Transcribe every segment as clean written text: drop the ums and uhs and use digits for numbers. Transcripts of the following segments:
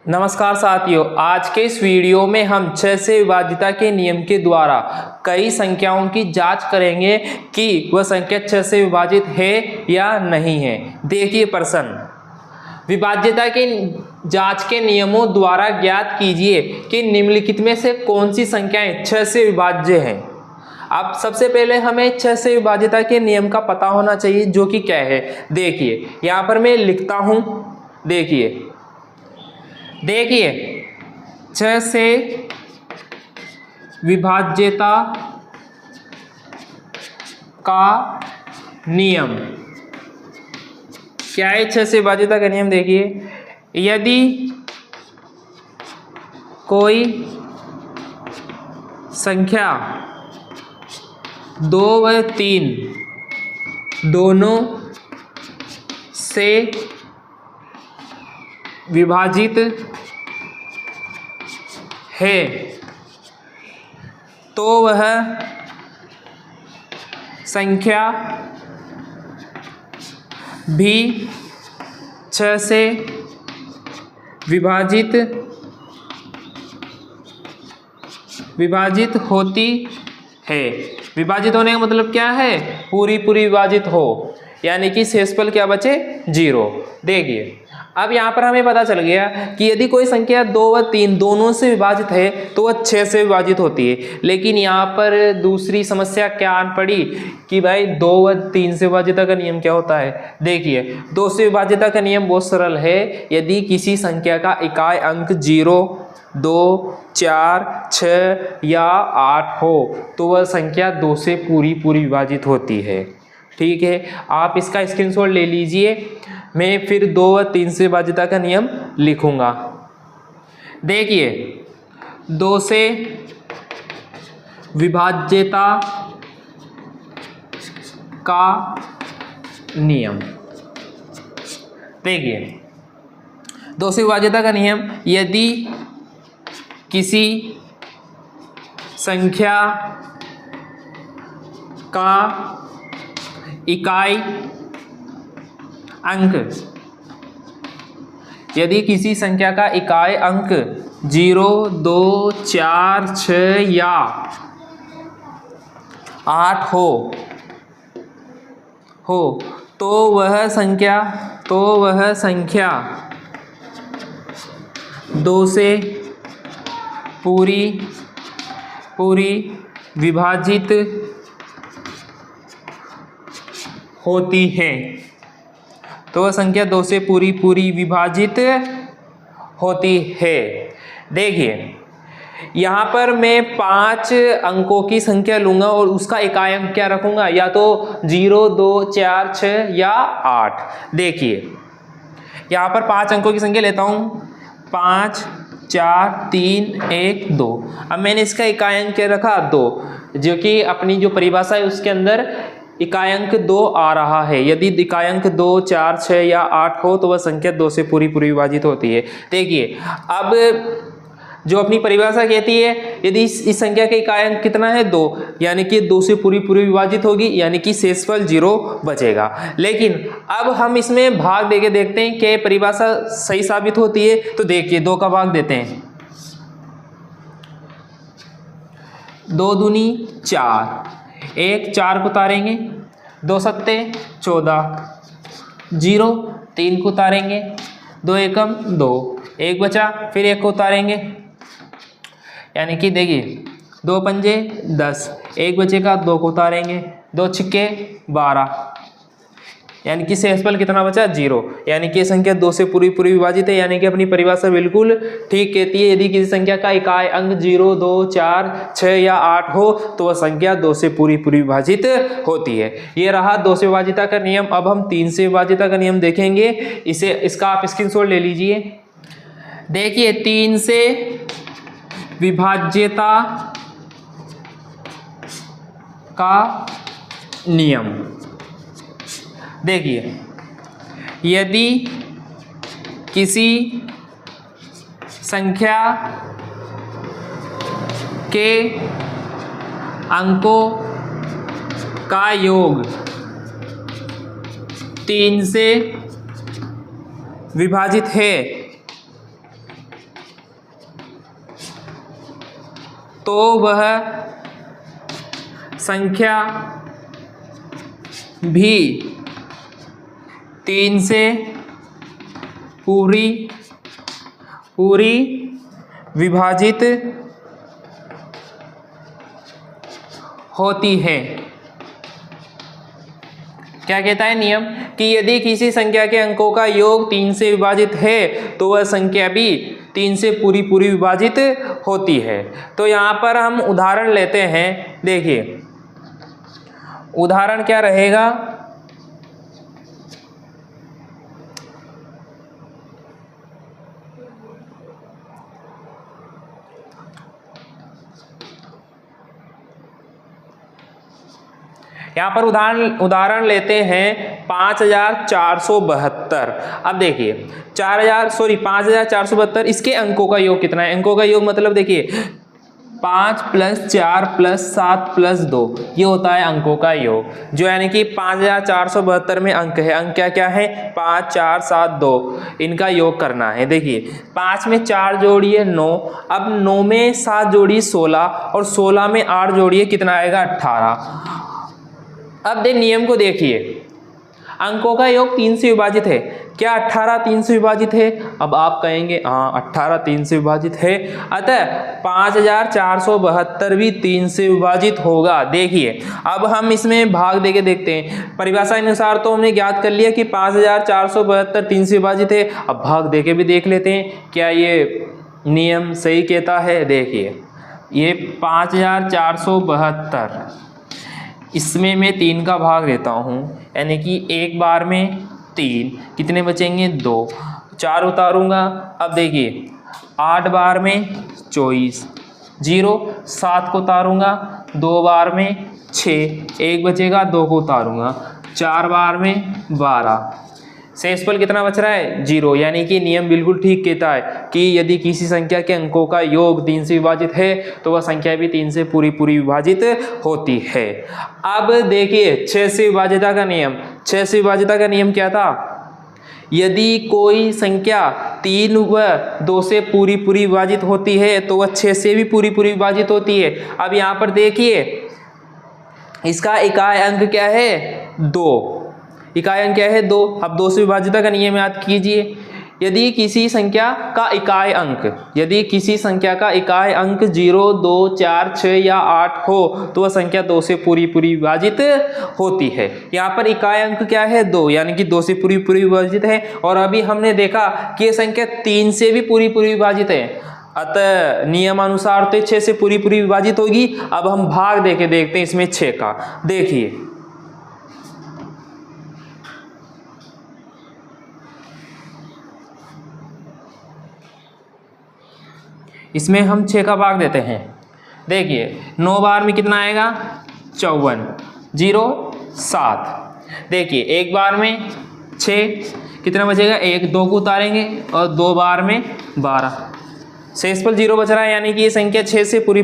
नमस्कार साथियों, आज के इस वीडियो में हम 6 से विभाज्यता के नियम के द्वारा कई संख्याओं की जांच करेंगे कि वह संख्या 6 से विभाजित है या नहीं है। देखिए प्रश्न, विभाज्यता के जांच के नियमों द्वारा ज्ञात कीजिए कि निम्नलिखित में से कौन सी संख्याएं 6 से विभाज्य हैं। अब सबसे पहले हमें 6 से विभाज्यता के नियम का पता होना चाहिए, जो कि क्या है। देखिए यहाँ पर मैं लिखता हूं, देखिए 6 से विभाज्यता का नियम क्या है। 6 से विभाज्यता का नियम देखिए, यदि कोई संख्या 2 व 3 दोनों से विभाजित है तो वह संख्या भी 6 से विभाजित होती है। विभाजित होने का मतलब क्या है, पूरी विभाजित हो, यानी कि शेषफल क्या बचे, 0। देखिए अब यहाँ पर हमें पता चल गया कि यदि कोई संख्या 2 व 3 दोनों से विभाजित है तो वह 6 से विभाजित होती है। लेकिन यहाँ पर दूसरी समस्या क्या आन पड़ी कि भाई 2 व 3 से विभाज्यता का नियम क्या होता है। देखिए 2 से विभाज्यता का नियम बहुत सरल है। यदि किसी संख्या का इकाई अंक 0, 2, 4, 6 या 8 हो तो वह संख्या 2 से पूरी विभाजित होती है। ठीक है, आप इसका स्क्रीनशॉट ले लीजिए। मैं फिर 2 व 3 से विभाज्यता का नियम लिखूंगा। देखिए 2 से विभाज्यता का नियम, देखिए 2 से विभाज्यता का नियम, यदि किसी संख्या का इकाई अंक, यदि किसी संख्या का इकाई अंक 0, 2, 4, 6 या 8 हो तो वह संख्या 2 से पूरी विभाजित होती है। तो वह संख्या 2 से पूरी विभाजित होती है। देखिए यहाँ पर मैं 5 अंकों की संख्या लूंगा और उसका इकाई अंक क्या रखूंगा, या तो 0, 2, 4, 6 या 8। देखिए यहाँ पर 5 अंकों की संख्या लेता हूँ, 5, 4, 3, 1, 2। अब मैंने इसका इकाई अंक क्या रखा, 2, जो कि अपनी जो परिभाषा है उसके अंदर इकाई अंक 2 आ रहा है। यदि इकाई अंक 2, 4, 6 या 8 हो तो वह संख्या 2 से पूरी विभाजित होती है। देखिए अब जो अपनी परिभाषा कहती है, यदि इस संख्या का इकाई अंक कितना है, 2, यानी कि 2 से पूरी विभाजित होगी, यानी कि शेषफल 0 बचेगा। लेकिन अब हम इसमें भाग देके देखते हैं कि परिभाषा सही साबित होती है। तो देखिए 2 का भाग देते हैं, 2 दूनी 4, 1 4 को उतारेंगे, 2 सत्ते 14, 0 3 को उतारेंगे, 2 एकम 2, 1 बचा, फिर 1 को उतारेंगे, यानी कि देखिए 2 पंजे 10, 1 बचेगा, 2 को उतारेंगे, 2 छिक्के 12, यानी कि शेषफल कितना बचा, 0। यानी कि संख्या 2 से पूरी विभाजित है, यानी कि अपनी परिभाषा बिल्कुल ठीक कहती है। यदि किसी संख्या का इकाई अंक 0, 2, 4, 6 या 8 हो तो वह संख्या 2 से पूरी विभाजित होती है। ये रहा 2 से विभाज्यता का नियम। अब हम 3 से विभाज्यता का नियम देखेंगे। इसका आप स्क्रीनशॉट ले लीजिए। देखिए 3 से विभाज्यता का नियम, देखिए यदि किसी संख्या के अंकों का योग 3 से विभाजित है तो वह संख्या भी 3 से पूरी विभाजित होती है। क्या कहता है नियम कि यदि किसी संख्या के अंकों का योग 3 से विभाजित है तो वह संख्या भी 3 से पूरी विभाजित होती है। तो यहाँ पर हम उदाहरण लेते हैं। देखिए उदाहरण क्या रहेगा, यहाँ पर उदाहरण लेते हैं 5472। अब देखिए 5472, इसके अंकों का योग कितना है? अंकों का योग मतलब देखिए 5 + 4 + 7 + 2, ये होता है अंकों का योग, जो यानी कि 5472 में अंक है। अंक क्या क्या है? 5 4 7 2, इनका योग करना है। देखिए 5 में 4 जोड़िए 9, अब 9 में 7 जोड़िए 16, और 16 में 8 जोड़िए कितना आएगा? 18। अब नियम को देखिए, अंकों का योग 3 से विभाजित है। क्या 18 3 से विभाजित है? अब आप कहेंगे हाँ 18 3 से विभाजित है, अतः 5472 भी 3 से विभाजित होगा। देखिए अब हम इसमें भाग देके देखते हैं। परिभाषा अनुसार तो हमने ज्ञात कर लिया कि 5472 3 से विभाजित है। अब भाग देके भी देख लेते हैं क्या ये नियम सही कहता है। देखिए ये 5472, इसमें मैं 3 का भाग देता हूँ, यानी कि एक बार में 3, कितने बचेंगे? 2, 4 उतारूँगा। अब देखिए 8 बार में 24, 0 7 को उतारूँगा, 2 बार में 6, 1 बचेगा, 2 को उतारूँगा, 4 बार में 12, शेषफल कितना बच रहा है? 0। यानी कि नियम बिल्कुल ठीक कहता है कि यदि किसी संख्या के अंकों का योग 3 से विभाजित है तो वह संख्या भी 3 से पूरी विभाजित होती है। अब देखिए 6 से विभाजिता का नियम। 6 से विभाजिता का नियम क्या था? यदि कोई संख्या 3 व 2 से पूरी विभाजित होती है तो वह 6 से भी पूरी विभाजित होती है। अब यहाँ पर देखिए इसका इकाई अंक क्या है? 2। इकाई अंक क्या है? 2। अब 2 से विभाजिता का नियम याद कीजिए। यदि किसी संख्या का इकाई अंक 0 2 4 6 या 8 हो तो वह संख्या 2 से पूरी विभाजित होती है। यहाँ पर इकाई अंक क्या है? 2, यानी कि 2 से पूरी विभाजित है। और अभी हमने देखा कि यह संख्या 3 से भी पूरी विभाजित है, अतः नियमानुसार तो 6 से पूरी विभाजित होगी। अब हम भाग देके देखते हैं इसमें 6 का। देखिए इसमें हम 6 का भाग देते हैं। देखिए 9 बार में कितना आएगा? 54, 0 7। देखिए 1 बार में 6, कितना बचेगा? 1, 2 को उतारेंगे, और 2 बार में 12, शेषफल 0 बच रहा है, यानी कि ये संख्या 6 से पूरी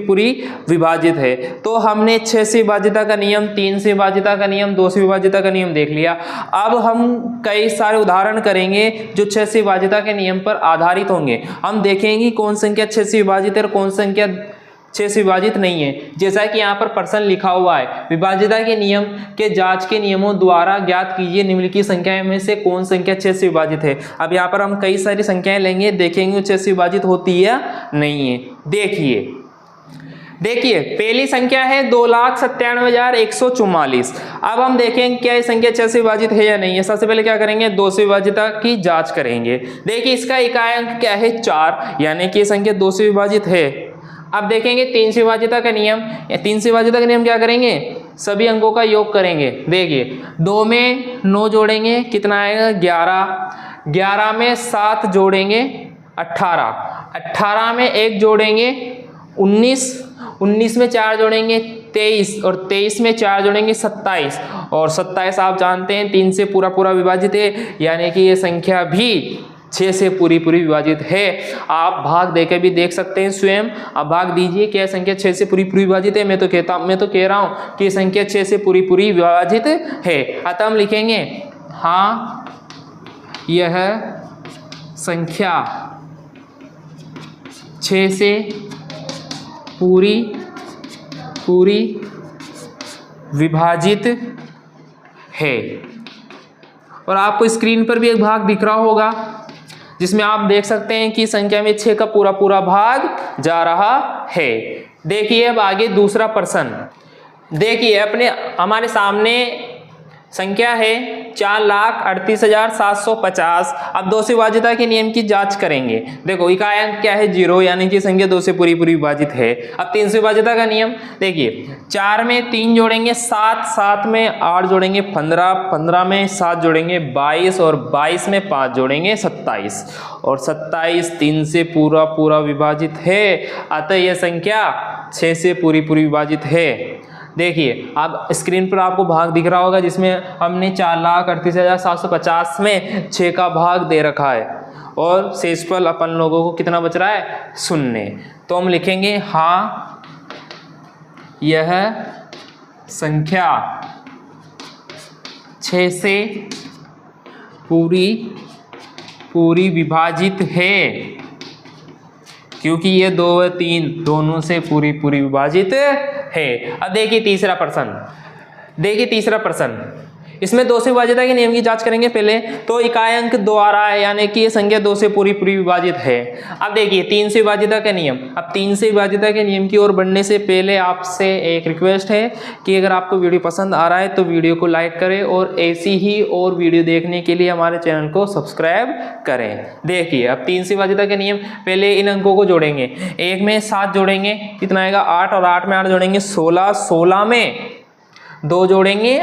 विभाजित है। तो हमने 6 से विभाजिता का नियम, 3 से विभाजिता का नियम, 2 से विभाजिता का नियम देख लिया। अब हम कई सारे उदाहरण करेंगे जो 6 से विभाजिता के नियम पर आधारित होंगे। हम देखेंगे कौन संख्या 6 से विभाजित है और कौन संख्या 6 से विभाजित नहीं है। जैसा कि यहाँ पर प्रश्न लिखा हुआ है, विभाजिता के नियम के जांच के नियमों द्वारा ज्ञात कीजिए निम्नलिखित संख्याओं में से कौन संख्या 6 से विभाजित है। अब यहाँ पर हम कई सारी संख्याएं लेंगे, देखेंगे 6 से विभाजित होती है या नहीं है। देखिए पहली संख्या है 2,97,144। अब हम देखेंगे क्या ये संख्या 6 से विभाजित है या नहीं है। सबसे पहले क्या करेंगे? 2 से विभाजिता की जांच करेंगे। देखिए इसका इकाई अंक क्या है? 4, यानी कि ये संख्या 2 से विभाजित है। अब देखेंगे 3 से विभाजिता का नियम। 3 से विभाजिता का नियम क्या करेंगे? सभी अंकों का योग करेंगे। देखिए 2 में 9 जोड़ेंगे, कितना आएगा? 11, 11 में 7 जोड़ेंगे 18, 18 में 1 जोड़ेंगे 19, 19 में 4 जोड़ेंगे 23, और 23 में 4 जोड़ेंगे 27, और 27 आप जानते हैं 3 से पूरा विभाजित है, यानी कि ये संख्या भी 6 से पूरी विभाजित है। आप भाग देकर भी देख सकते हैं स्वयं। आप भाग दीजिए क्या संख्या 6 से पूरी विभाजित है। मैं तो कह रहा हूँ कि संख्या 6 से पूरी विभाजित है। अतः हम लिखेंगे हाँ यह संख्या 6 से पूरी विभाजित है। और आपको स्क्रीन पर भी एक भाग दिख रहा होगा जिसमें आप देख सकते हैं कि संख्या में 6 का पूरा पूरा भाग जा रहा है। देखिए अब आगे दूसरा प्रश्न। देखिए अपने हमारे सामने संख्या है 4,38,750। अब 2 से विभाजिता के नियम की जांच करेंगे। देखो इकाई अंक क्या है 0, यानी कि संख्या 2 से पूरी पूरी विभाजित है। अब 3 से विभाजिता का नियम देखिए, 4 में 3 जोड़ेंगे 7, 7 में 8 जोड़ेंगे 15, 15 में 7 जोड़ेंगे 22 और 22 में 5 जोड़ेंगे 27 और 27 3 से पूरा पूरा विभाजित है। अतः यह संख्या 6 से पूरी पूरी विभाजित है। देखिए अब स्क्रीन पर आपको भाग दिख रहा होगा जिसमें हमने 4,38,750 में 6 का भाग दे रखा है और शेषफल अपन लोगों को कितना बच रहा है 0। तो हम लिखेंगे हाँ यह संख्या 6 से पूरी विभाजित है, क्योंकि ये 2 व 3 दोनों से पूरी पूरी विभाजित है। अब देखिए तीसरा प्रश्न। इसमें 2 से विभाजिता के नियम की जांच करेंगे। पहले तो इकाई अंक 2 आ रहा है, यानी कि ये संख्या 2 से पूरी पूरी विभाजित है। अब देखिए 3 से विभाजिता का नियम। अब 3 से विभाजिता के नियम की ओर बढ़ने से पहले आपसे एक रिक्वेस्ट है कि अगर आपको वीडियो पसंद आ रहा है तो वीडियो को लाइक करें और ऐसी ही और वीडियो देखने के लिए हमारे चैनल को सब्सक्राइब करें। देखिए अब 3 से विभाजिता के नियम, पहले इन अंकों को जोड़ेंगे। 1 में 7 जोड़ेंगे, कितना आएगा 8 और 8 में 8 जोड़ेंगे 16, 16 में 2 जोड़ेंगे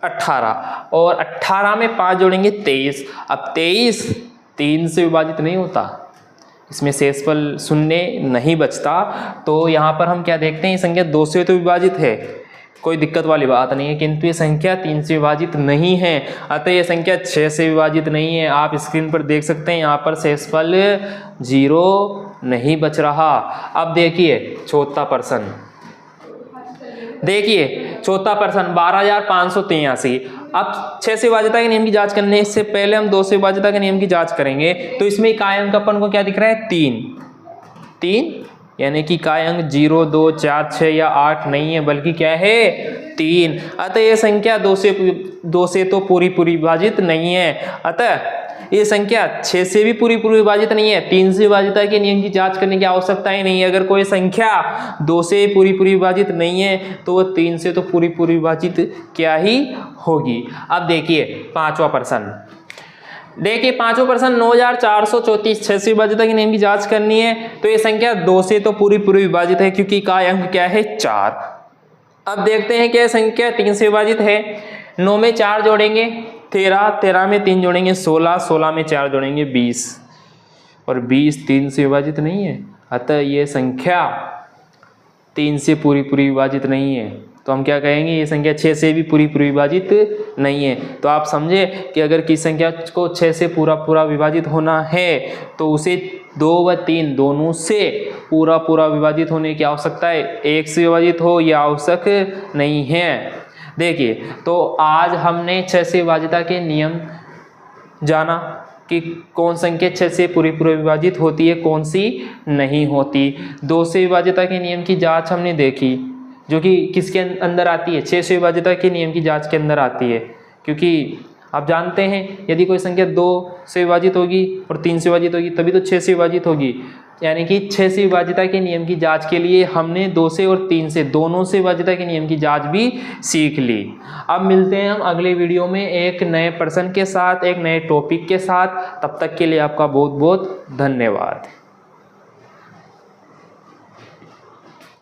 18 और 18 में 5 जोड़ेंगे 23। अब 23 3 से विभाजित नहीं होता, इसमें शेषफल 0 नहीं बचता। तो यहाँ पर हम क्या देखते हैं, ये संख्या 2 से तो विभाजित है, कोई दिक्कत वाली बात नहीं है, किंतु ये संख्या 3 से विभाजित नहीं है। अतः ये संख्या 6 से विभाजित नहीं है। आप स्क्रीन पर देख सकते हैं यहाँ पर शेषफल 0 नहीं बच रहा। अब देखिए चौथा प्रश्न। देखिए चौथा प्रश्न 12,583। अब 6 से विभाजिता के नियम की जांच करने से पहले हम 2 से विभाजिता के नियम की जांच करेंगे। तो इसमें इकाई अंक अपन को क्या दिख रहा है 3, यानी कि इकाई अंक 0, 2, 4, 6 या 8 नहीं है, बल्कि क्या है 3। अतः यह संख्या 2 से तो पूरी पूरी विभाजित नहीं है। अतः ये संख्या 6 से भी पूरी पूरी विभाजित नहीं है। 3 से विभाजिता के नियम की जांच करने की आवश्यकता ही नहीं है। अगर कोई संख्या 2 से पूरी पूरी विभाजित नहीं है तो वह 3 से तो पूरी पूरी विभाजित क्या ही होगी। अब देखिए पांचवा प्रश्न। देखिए पांचवा प्रश्न 9,434। 6 से विभाजिता के नियम की जांच करनी है। तो ये संख्या 2 से तो पूरी पूरी विभाजित है, क्योंकि इकाई अंक क्या है 4। अब देखते हैं कि संख्या 3 से विभाजित है। 9 में 4 जोड़ेंगे 13, 13 में 3 जोड़ेंगे 16, 16 में 4 जोड़ेंगे 20 और 20 3 से विभाजित नहीं है। अतः ये संख्या 3 से पूरी पूरी विभाजित नहीं है। तो हम क्या कहेंगे, ये संख्या 6 से भी पूरी पूरी विभाजित नहीं है। तो आप समझे कि अगर किसी संख्या को 6 से पूरा पूरा विभाजित होना है तो उसे 2 व 3 दोनों से पूरा पूरा विभाजित होने की आवश्यकता है। 1 से विभाजित हो यह आवश्यक नहीं है। देखिए तो आज हमने 6 से विभाजिता के नियम जाना कि कौन संख्या 6 से पूरी पूरी विभाजित होती है, कौन सी नहीं होती। 2 से विभाजिता के नियम की जांच हमने देखी, जो कि किसके अंदर आती है, 6 से विभाजिता के नियम की जांच के अंदर आती है। क्योंकि आप जानते हैं यदि कोई संख्या 2 से विभाजित होगी और 3 से विभाजित होगी तभी तो 6 से विभाजित होगी। यानी कि 6 से विभाजिता के नियम की जांच के लिए हमने 2 से और 3 से दोनों से विभाजिता के नियम की जांच भी सीख ली। अब मिलते हैं हम अगले वीडियो में एक नए प्रश्न के साथ, एक नए टॉपिक के साथ। तब तक के लिए आपका बहुत बहुत धन्यवाद।